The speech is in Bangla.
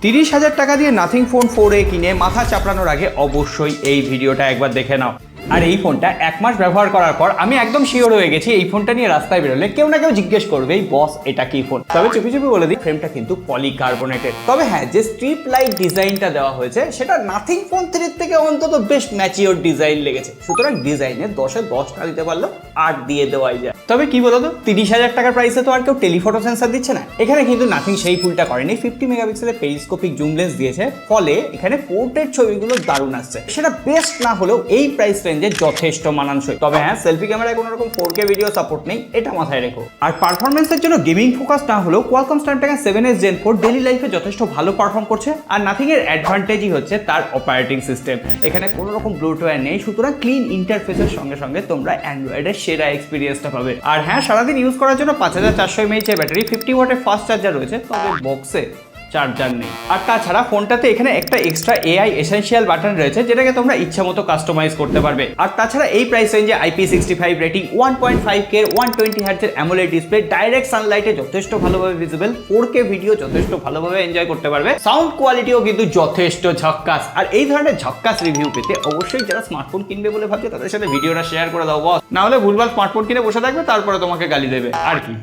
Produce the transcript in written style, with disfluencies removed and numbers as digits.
30,000 টাকা দিয়ে নাথিং ফোন 4A কিনে মাথা চাপড়ানোর আগে অবশ্যই এই ভিডিওটা একবার দেখে নাও। আর এই ফোনটা 1 মাস ব্যবহার করার পর আমি একদম শিওর হয়ে গেছি এই ফোনটা নিয়ে রাস্তায় বেরোলে কেউ না কেউ জিজ্ঞেস করবে এই বস এটা কি ফোন। তবে চুপি চুপি বলে দিই, ফ্রেমটা কিন্তু পলিকার্বনেটেড। তবে হ্যাঁ, যে স্ট্রিপ লাইট ডিজাইনটা দেওয়া হয়েছে সেটা নাথিং ফোন 3 থেকে অন্তত বেশ ম্যাচিওর ডিজাইন লেগেছে। সুতরাং ডিজাইনে 10-এ 10 না দিতে পারলেও 8 দিয়ে দেওয়াই যায়। তবে কি বলতো, 30,000 টাকার প্রাইসে তো আর কেউ টেলিফটো সেন্সর দিচ্ছে না। এখানে কিন্তু নাথিং সেই ভুলটা করেনি, 50 মেগাপিক্সেলের পেরিস্কোপিক জুম লেন্স দিয়েছে, ফলে এখানে পোর্ট্রেট ছবিগুলো দারুণ আসছে। সেটা বেস্ট না হলেও এই প্রাইস রেঞ্জে যথেষ্ট মানানসই। তবে হ্যাঁ, সেলফি ক্যামেরায় কোনো রকম 4K ভিডিও সাপোর্ট নেই, এটা মাথায় রেখো। আর পারফরমেন্সের জন্য গেমিং ফোকাস না হলেও Qualcomm Snapdragon 7S Gen 4 daily লাইফে যথেষ্ট ভালো পারফর্ম করছে। আর নাথিং এর অ্যাডভান্টেজই হচ্ছে তার অপারেটিং সিস্টেম। এখানে কোনো রকম ব্লুটুথ নেই, সুতরাং ক্লিন ইন্টারফেসের সঙ্গে সঙ্গে তোমরা অ্যান্ড্রয়েডের সেরা এক্সপিরিয়েন্সটা পাবে। আর হ্যাঁ, সারাদিন ইউজ করার জন্য 5400 mAh এর ব্যাটারি, 50 ওয়াটের ফাস্ট চার্জার রয়েছে, তবে বক্সে চার্জার নেই। আর তাছাড়া ফোনটাতে এখানে একটা এক্সট্রা AI এসেনশিয়াল বাটন রয়েছে, যেটাকে তোমরা ইচ্ছা মতো কাস্টমাইজ করতে পারবে। আর তাছাড়া এই প্রাইস রেঞ্জে IP65 রেটিং, 1.5K 120Hz এর অ্যামোলেড ডিসপ্লে, ডাইরেক্ট সানলাইটে যথেষ্ট ভালোভাবে ভিজিবল, 4K ভিডিও যথেষ্ট ভালোভাবে এনজয় করতে পারবে। সাউন্ড কোয়ালিটিও কিন্তু যথেষ্ট ঝক্কাস। আর এই ধরনের ঝক্কাস রিভিউ পেতে অবশ্যই যারা স্মার্টফোন কিনবে বলে ভাবছে তাদের সাথে ভিডিওটা শেয়ার করে দাও বস, না হলে ভুলভাল স্মার্টফোন কিনে বসে থাকবে, তারপরে তোমাকে গালি দেবে আর কি।